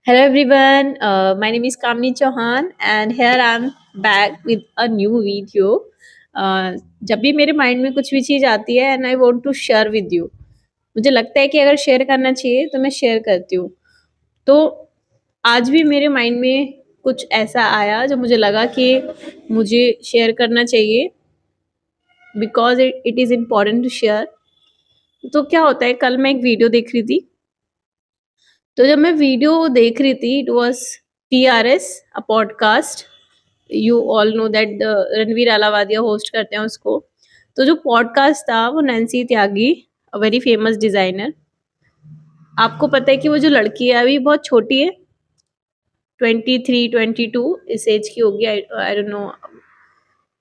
Hello everyone, my name is Kamini Chauhan and here I am back with a new video. जब भी मेरे mind में कुछ भी चीज़ आती है and I want to share with you, मुझे लगता है कि अगर शेयर करना चाहिए तो मैं शेयर करती हूँ। तो आज भी मेरे माइंड में कुछ ऐसा आया जो मुझे लगा कि मुझे शेयर करना चाहिए because it is important to share. तो क्या होता है, कल मैं एक वीडियो देख रही थी। तो जब मैं वीडियो देख रही थी, it was TRS, a podcast. You all know that Ranveer Allahbadia host करते हैं उसको। तो जो पॉडकास्ट था वो Nancy Tyagi, a very famous designer. आपको पता है कि वो जो लड़की है अभी बहुत छोटी है, 23-22 इस एज की होगी। आई डोंट नो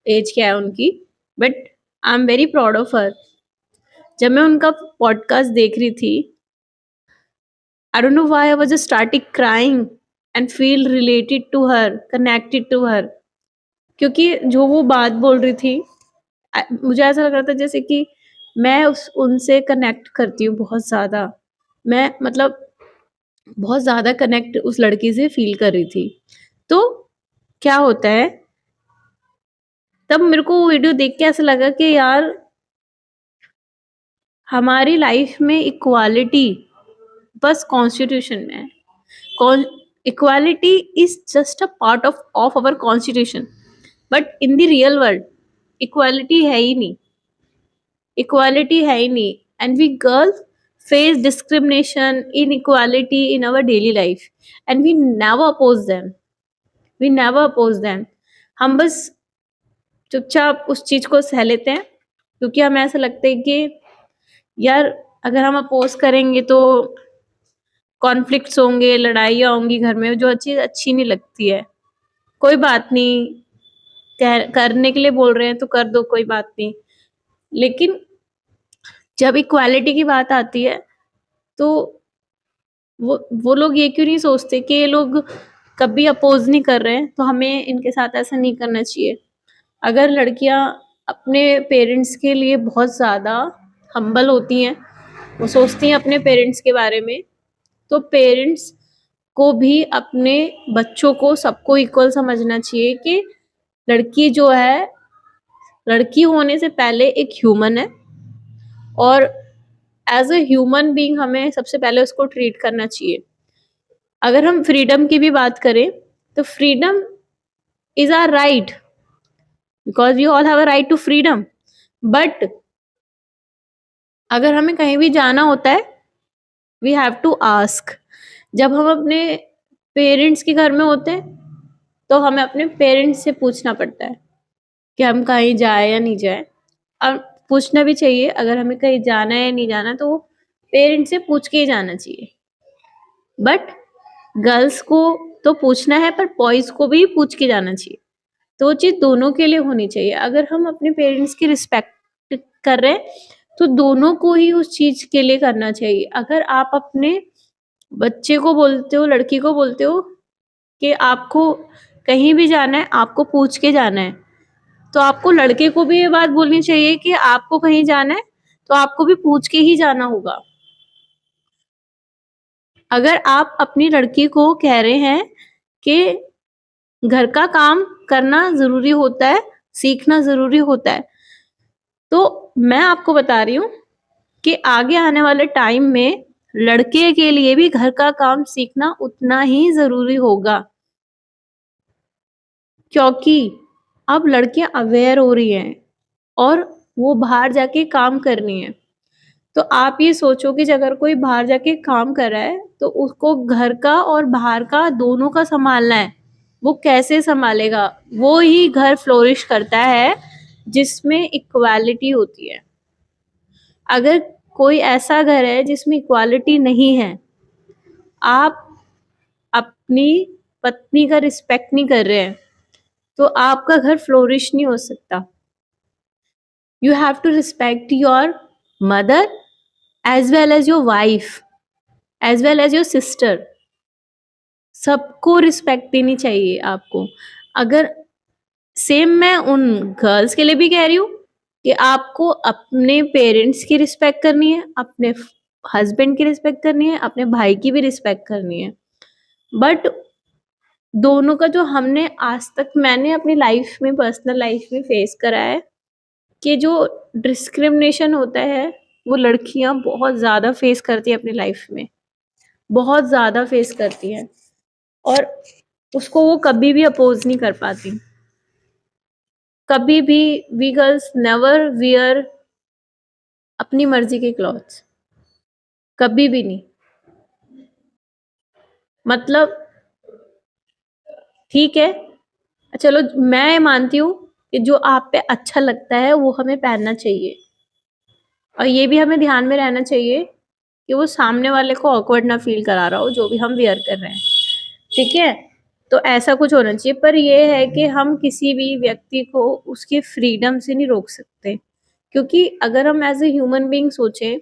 एज क्या है उनकी, but I am very proud of her. जब मैं उनका पॉडकास्ट देख रही थी, I don't know why I was just started crying and feel related to her, connected to her. क्योंकि जो वो बात बोल रही थी, मुझे ऐसा लग रहा था जैसे कि मैं उस उनसे कनेक्ट करती हूँ बहुत ज़्यादा। मैं मतलब बहुत ज़्यादा कनेक्ट उस लड़की से फील कर रही थी। तो क्या होता है, तब मेरे को वो वीडियो देख के ऐसा लगा कि यार, हमारी लाइफ में इक्वालिटी बस कॉन्स्टिट्यूशन में है। Equality is just a part of our constitution, but in the real world equality है ही नहीं। इक्वालिटी है ही नहीं, and we girls face discrimination, inequality in our daily life, and we never oppose them. We never oppose them. हम बस चुपचाप उस चीज को सह लेते हैं, क्योंकि हमें ऐसा लगता है कि यार, अगर हम अपोज करेंगे तो कॉन्फ्लिक्ट्स होंगे, लड़ाइयाँ होंगी घर में, जो चीज़ अच्छी नहीं लगती है। कोई बात नहीं, करने के लिए बोल रहे हैं तो कर दो, कोई बात नहीं। लेकिन जब इक्वालिटी की बात आती है, तो वो लोग ये क्यों नहीं सोचते कि ये लोग कभी अपोज नहीं कर रहे हैं, तो हमें इनके साथ ऐसा नहीं करना चाहिए। अगर लड़कियां अपने पेरेंट्स के लिए बहुत ज़्यादा हम्बल होती हैं, वो सोचती हैं अपने पेरेंट्स के बारे में, तो पेरेंट्स को भी अपने बच्चों को सबको इक्वल समझना चाहिए कि लड़की जो है, लड़की होने से पहले एक ह्यूमन है, और एज अ ह्यूमन बीइंग हमें सबसे पहले उसको ट्रीट करना चाहिए। अगर हम फ्रीडम की भी बात करें, तो freedom is our right, because we all have a right to freedom. But अगर हमें कहीं भी जाना होता है, वी हैव टू आस्क। जब हम अपने पेरेंट्स के घर में होते हैं, तो हमें अपने पेरेंट्स से पूछना पड़ता है कि हम कहीं जाए या नहीं जाए। और पूछना भी चाहिए, अगर हमें कहीं जाना है या नहीं जाना, तो वो पेरेंट्स से पूछ के ही जाना चाहिए। बट गर्ल्स को तो पूछना है, पर बॉयज को भी पूछ के जाना चाहिए। तो वो चीज़ दोनों के लिए होनी चाहिए। अगर हम अपने पेरेंट्स की रिस्पेक्ट कर रहे हैं, तो दोनों को ही उस चीज़ के लिए करना चाहिए। अगर आप अपने बच्चे को बोलते हो, लड़की को बोलते हो कि आपको कहीं भी जाना है, आपको पूछ के जाना है, तो आपको लड़के को भी ये बात बोलनी चाहिए कि आपको कहीं जाना है, तो आपको भी पूछ के ही जाना होगा। अगर आप अपनी लड़की को कह रहे हैं कि घर का काम करना ज़रूरी होता है, सीखना ज़रूरी होता है, तो मैं आपको बता रही हूँ कि आगे आने वाले टाइम में लड़के के लिए भी घर का काम सीखना उतना ही ज़रूरी होगा। क्योंकि अब लड़कियां अवेयर हो रही हैं और वो बाहर जाके काम कर रही हैं। तो आप ये सोचो कि अगर कोई बाहर जाके काम कर रहा है, तो उसको घर का और बाहर का दोनों का संभालना है। वो कैसे संभालेगा? वो ही घर फ्लोरिश करता है जिसमें इक्वालिटी होती है। अगर कोई ऐसा घर है जिसमें इक्वालिटी नहीं है, आप अपनी पत्नी का रिस्पेक्ट नहीं कर रहे हैं, तो आपका घर फ्लोरिश नहीं हो सकता। You have to respect your mother as well as your wife, as well as your sister. सबको रिस्पेक्ट देनी चाहिए आपको। अगर सेम मैं उन गर्ल्स के लिए भी कह रही हूँ कि आपको अपने पेरेंट्स की रिस्पेक्ट करनी है, अपने हस्बैंड की रिस्पेक्ट करनी है, अपने भाई की भी रिस्पेक्ट करनी है। बट दोनों का जो हमने आज तक मैंने अपनी लाइफ में पर्सनल लाइफ में फेस करा है कि जो डिस्क्रिमिनेशन होता है वो लड़कियां बहुत ज़्यादा फेस करती हैं अपनी लाइफ में, बहुत ज़्यादा फेस करती हैं और उसको वो कभी भी अपोज नहीं कर पाती। कभी भी वी गर्ल्स नेवर वियर अपनी मर्जी के क्लॉथ्स, कभी भी नहीं। मतलब ठीक है, चलो मैं मानती हूँ कि जो आप पे अच्छा लगता है वो हमें पहनना चाहिए और ये भी हमें ध्यान में रहना चाहिए कि वो सामने वाले को ऑकवर्ड ना फील करा रहा हो जो भी हम वियर कर रहे हैं, ठीक है? तो ऐसा कुछ होना चाहिए, पर ये है कि हम किसी भी व्यक्ति को उसकी फ्रीडम से नहीं रोक सकते, क्योंकि अगर हम एज ए ह्यूमन बीइंग सोचें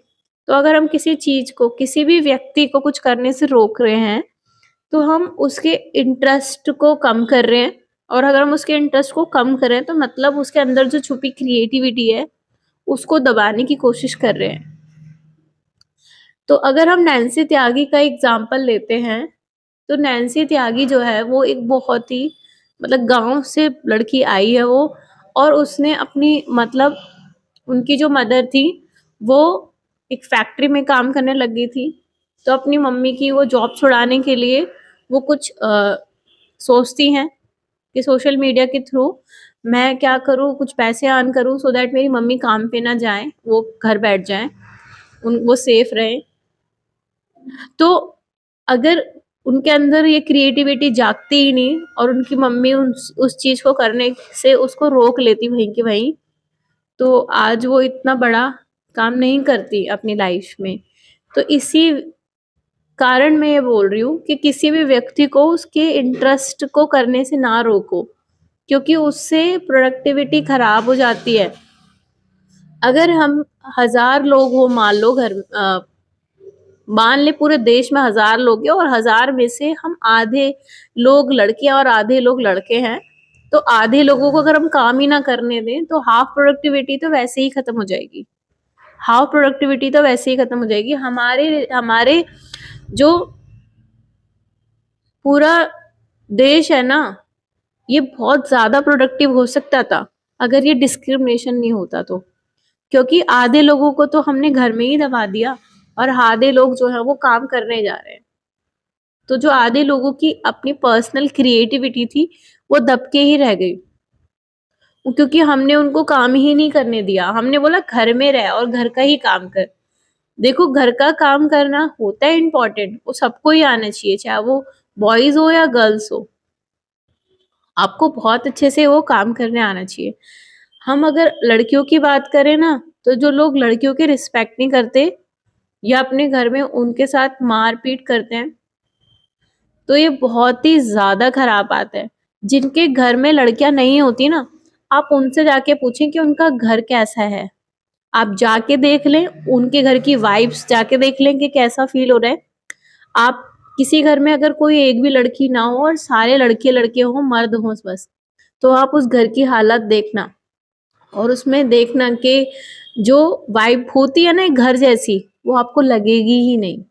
तो अगर हम किसी चीज को, किसी भी व्यक्ति को कुछ करने से रोक रहे हैं तो हम उसके इंटरेस्ट को कम कर रहे हैं, और अगर हम उसके इंटरेस्ट को कम करें तो मतलब उसके अंदर जो छुपी क्रिएटिविटी है उसको दबाने की कोशिश कर रहे हैं। तो अगर हम नैन्सी त्यागी का एग्जाम्पल लेते हैं तो नैन्सी त्यागी जो है वो एक बहुत ही मतलब गांव से लड़की आई है वो, और उसने अपनी मतलब उनकी जो मदर थी वो एक फैक्ट्री में काम करने लग गई थी, तो अपनी मम्मी की वो जॉब छुड़ाने के लिए वो कुछ सोचती हैं कि सोशल मीडिया के थ्रू मैं क्या करूँ, कुछ पैसे अर्न करूँ सो दैट मेरी मम्मी काम पे ना जाए, वो घर बैठ जाए, उन वो सेफ रहे। तो अगर उनके अंदर ये क्रिएटिविटी जागती ही नहीं और उनकी मम्मी उस चीज को करने से उसको रोक लेती वहीं की वहीं, तो आज वो इतना बड़ा काम नहीं करती अपनी लाइफ में। तो इसी कारण मैं ये बोल रही हूँ कि किसी भी व्यक्ति को उसके इंटरेस्ट को करने से ना रोको, क्योंकि उससे प्रोडक्टिविटी खराब हो जाती है। अगर हम 1000 लोग हो मान लो मान ले पूरे देश में 1000 लोग हैं और 1000 में से हम आधे लोग लड़कियां और आधे लोग लड़के हैं, तो आधे लोगों को अगर हम काम ही ना करने दें तो हाफ प्रोडक्टिविटी तो वैसे ही खत्म हो जाएगी। हाफ प्रोडक्टिविटी तो वैसे ही खत्म हो जाएगी। हमारे हमारे जो पूरा देश है ना, ये बहुत ज्यादा प्रोडक्टिव हो सकता था अगर ये डिस्क्रिमिनेशन नहीं होता तो, क्योंकि आधे लोगों को तो हमने घर में ही दबा दिया और आधे लोग जो है वो काम करने जा रहे हैं। तो जो आधे लोगों की अपनी पर्सनल क्रिएटिविटी थी वो दबके ही रह गई, क्योंकि हमने उनको काम ही नहीं करने दिया। हमने बोला घर में रह और घर का ही काम कर। देखो घर का काम करना होता है इम्पोर्टेंट, वो सबको ही आना चाहिए, चाहे वो बॉयज हो या गर्ल्स हो, आपको बहुत अच्छे से वो काम करने आना चाहिए। हम अगर लड़कियों की बात करें ना, तो जो लोग लड़कियों की रिस्पेक्ट नहीं करते या अपने घर में उनके साथ मारपीट करते हैं, तो ये बहुत ही ज़्यादा खराब बात है। जिनके घर में लड़कियाँ नहीं होती ना, आप उनसे जाके पूछें कि उनका घर कैसा है। आप जाके देख लें, उनके घर की वाइब्स जाके देख लें कि कैसा फ़ील हो रहा है। आप किसी घर में अगर कोई एक भी लड़की ना हो और सारे लड़के-लड़के हों, मर्द हों बस, तो आप उस घर की हालत देखना और उसमें देखना कि जो वाइब होती है ना एक घर जैसी, वो आपको लगेगी ही नहीं।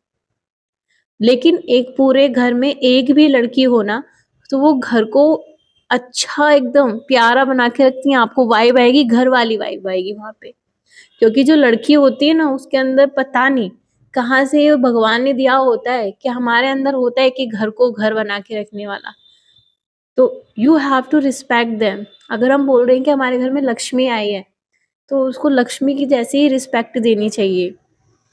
लेकिन एक पूरे घर में एक भी लड़की हो ना, तो वो घर को अच्छा एकदम प्यारा बना के रखती हैं, आपको वाइब आएगी, घर वाली वाइब आएगी वहाँ पे। क्योंकि जो लड़की होती है ना उसके अंदर पता नहीं कहाँ से ये भगवान ने दिया होता है कि हमारे अंदर होता है कि घर को घर बना के रखने वाला। तो you have to respect them. अगर हम बोल रहे हैं कि हमारे घर में लक्ष्मी आई है, तो उसको लक्ष्मी की जैसे ही रिस्पेक्ट देनी चाहिए,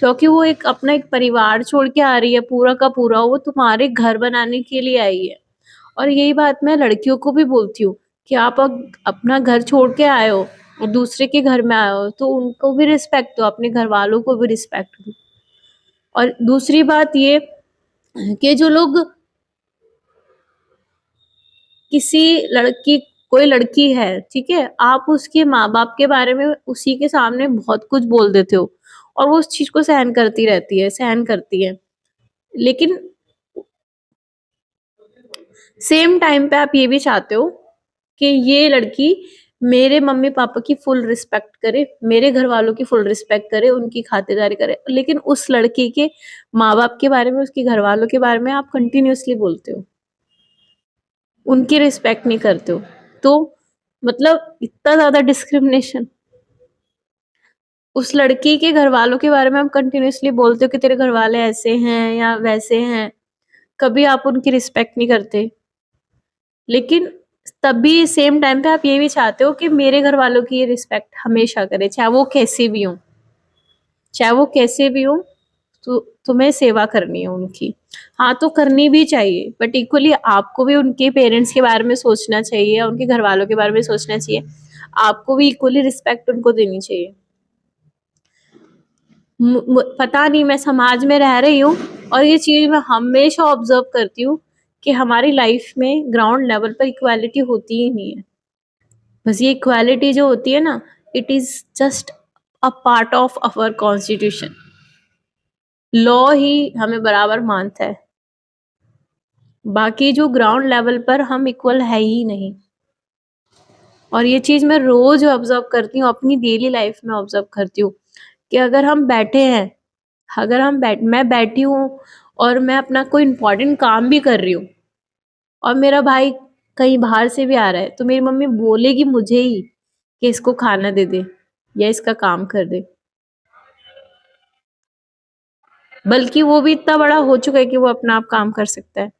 क्योंकि वो एक अपना एक परिवार छोड़ के आ रही है पूरा का पूरा, वो तुम्हारे घर बनाने के लिए आई है। और यही बात मैं लड़कियों को भी बोलती हूँ कि आप अपना घर छोड़ के आए हो और दूसरे के घर में आए हो तो उनको भी रिस्पेक्ट दो, अपने घर वालों को भी रिस्पेक्ट दो। और दूसरी बात ये कि जो लोग किसी लड़की कोई लड़की है, ठीक है, आप उसके माँ बाप के बारे में उसी के सामने बहुत कुछ बोल देते हो और वो उस चीज को सहन करती रहती है, सहन करती है, लेकिन सेम टाइम पे आप ये भी चाहते हो कि ये लड़की मेरे मम्मी पापा की फुल रिस्पेक्ट करे, मेरे घर वालों की फुल रिस्पेक्ट करे, उनकी खातिरदारी करे, लेकिन उस लड़की के माँ बाप के बारे में, उसके घर वालों के बारे में आप कंटिन्यूअसली बोलते हो, उनकी रिस्पेक्ट नहीं करते हो, तो मतलब इतना ज्यादा डिस्क्रिमिनेशन। उस लड़की के घर वालों के बारे में हम कंटिन्यूअसली बोलते हो कि तेरे घर वाले ऐसे हैं या वैसे हैं, कभी आप उनकी रिस्पेक्ट नहीं करते, लेकिन तभी सेम टाइम पे आप ये भी चाहते हो कि मेरे घर वालों की ये रिस्पेक्ट हमेशा करे, चाहे वो कैसे भी हो, चाहे वो कैसे भी हो, तो तुम्हें सेवा करनी है उनकी। हाँ, तो करनी भी चाहिए, बट इक्वली आपको भी उनके पेरेंट्स के बारे में सोचना चाहिए, उनके घर वालों के बारे में सोचना चाहिए, आपको भी इक्वली रिस्पेक्ट उनको देनी चाहिए। पता नहीं, मैं समाज में रह रही हूँ और ये चीज मैं हमेशा ऑब्जर्व करती हूँ कि हमारी लाइफ में ग्राउंड लेवल पर इक्वालिटी होती ही नहीं है। बस ये इक्वालिटी जो होती है ना, it is just a part of our constitution. Law ही हमें बराबर मानता है, बाकी जो ग्राउंड लेवल पर हम इक्वल है ही नहीं। और ये चीज मैं रोज ऑब्जर्व करती हूँ, अपनी डेली लाइफ में ऑब्जर्व करती हूँ कि अगर हम बैठे हैं, अगर मैं बैठी हूँ और मैं अपना कोई इंपॉर्टेंट काम भी कर रही हूँ और मेरा भाई कहीं बाहर से भी आ रहा है, तो मेरी मम्मी बोलेगी मुझे ही कि इसको खाना दे दे या इसका काम कर दे, बल्कि वो भी इतना बड़ा हो चुका है कि वो अपना आप काम कर सकता है।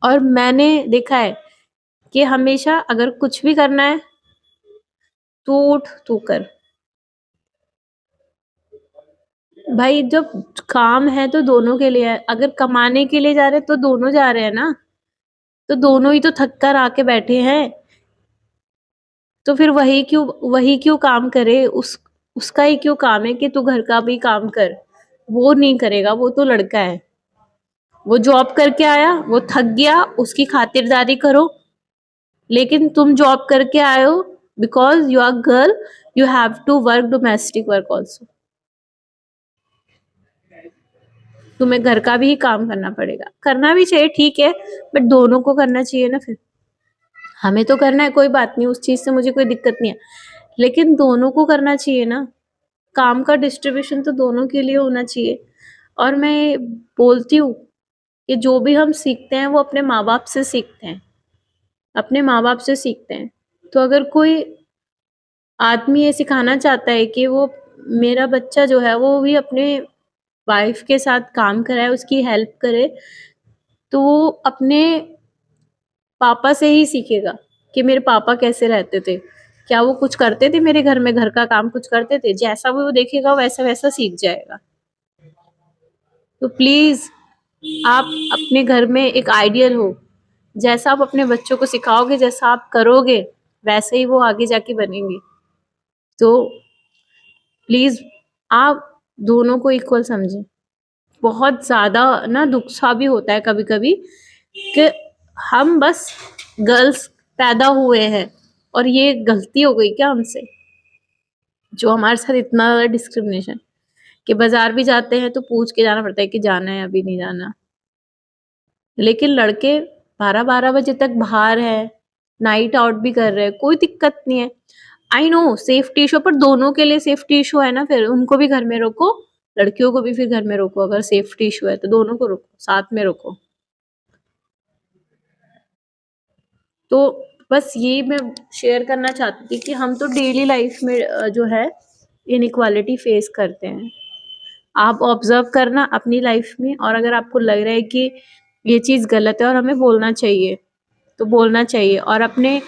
और मैंने देखा है कि हमेशा अगर कुछ भी करना है, तू उठ तू कर। भाई जब काम है तो दोनों के लिए है, अगर कमाने के लिए जा रहे हैं तो दोनों जा रहे हैं ना, तो दोनों ही तो थक कर आके बैठे हैं, तो फिर वही क्यों काम करे, उसका ही क्यों काम है कि तू घर का भी काम कर। वो नहीं करेगा, वो तो लड़का है, वो जॉब करके आया, वो थक गया, उसकी खातिरदारी करो। लेकिन तुम जॉब करके आए हो, because you are girl, you have to work domestic work also, तुम्हें घर का भी काम करना पड़ेगा। करना भी चाहिए, ठीक है, बट दोनों को करना चाहिए ना। फिर हमें तो करना है, कोई बात नहीं, उस चीज से मुझे कोई दिक्कत नहीं है, लेकिन दोनों को करना चाहिए ना। काम का डिस्ट्रीब्यूशन तो दोनों के लिए होना चाहिए। और मैं बोलती हूँ कि जो भी हम सीखते हैं वो अपने माँ बाप से सीखते हैं, अपने माँ बाप से सीखते हैं। तो अगर कोई आदमी ये सिखाना चाहता है कि वो, मेरा बच्चा जो है वो भी अपने वाइफ के साथ काम कराए, उसकी हेल्प करे, तो वो अपने पापा से ही सीखेगा कि मेरे पापा कैसे रहते थे, क्या वो कुछ करते थे मेरे घर में, घर का काम कुछ करते थे, जैसा वो देखेगा वैसा वैसा सीख जाएगा। तो प्लीज, आप अपने घर में एक आइडियल हो, जैसा आप अपने बच्चों को सिखाओगे, जैसा आप करोगे, वैसे ही वो आगे जाके बनेंगे। तो प्लीज, आप दोनों को इक्वल समझें। बहुत ज्यादा ना दुख सा भी होता है कभी कभी कि हम बस गर्ल्स पैदा हुए हैं और ये गलती हो गई क्या हमसे, जो हमारे साथ इतना ज्यादा डिस्क्रिमिनेशन, कि बाजार भी जाते हैं तो पूछ के जाना पड़ता है कि जाना है अभी नहीं जाना। लेकिन लड़के 12-12 बजे तक बाहर है, नाइट आउट भी कर रहे हैं, कोई दिक्कत नहीं है। आई नो सेफ्टी इशू, पर दोनों के लिए सेफ्टी इशू है ना, फिर उनको भी घर में रोको, लड़कियों को भी फिर घर में रोको। अगर सेफ्टी इशू है तो दोनों को रोको, साथ में रोको। तो बस ये मैं शेयर करना चाहती थी कि हम तो डेली लाइफ में जो है इनइक्वालिटी फेस करते हैं। आप ऑब्जर्व करना अपनी लाइफ में, और अगर आपको लग रहा है कि ये चीज़ गलत है और हमें बोलना चाहिए, तो बोलना चाहिए। और अपने,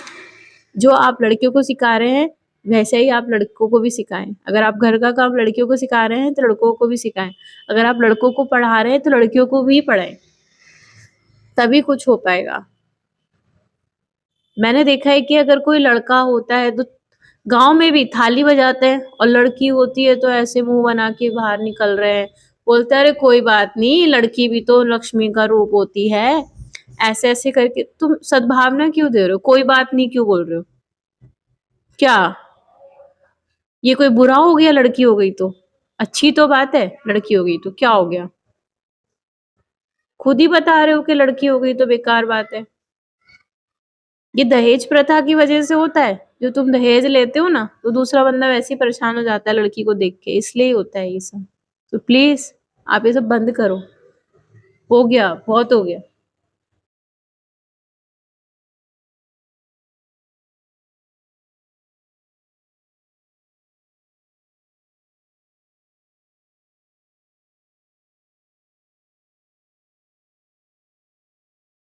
जो आप लड़कियों को सिखा रहे हैं वैसे ही आप लड़कों को भी सिखाएं। अगर आप घर का काम लड़कियों को सिखा रहे हैं तो लड़कों को भी सिखाएं। अगर आप लड़कों को पढ़ा रहे हैं तो लड़कियों को भी पढ़ाएं, तभी कुछ हो पाएगा। मैंने देखा है कि अगर कोई लड़का होता है तो गांव में भी थाली बजाते हैं, और लड़की होती है तो ऐसे मुंह बना के बाहर निकल रहे हैं, बोलते हैं अरे कोई बात नहीं, लड़की भी तो लक्ष्मी का रूप होती है, ऐसे ऐसे करके। तुम सद्भावना क्यों दे रहे हो, कोई बात नहीं क्यों बोल रहे हो? क्या ये कोई बुरा हो गया लड़की हो गई तो? अच्छी तो बात है, लड़की हो गई तो क्या हो गया? खुद ही बता रहे हो कि लड़की हो गई तो बेकार बात है। ये दहेज प्रथा की वजह से होता है। जो तुम दहेज लेते हो ना, तो दूसरा बंदा वैसे ही परेशान हो जाता है लड़की को देख के, इसलिए ही होता है ये सब। तो प्लीज आप ये सब बंद करो। हो गया, बहुत हो गया।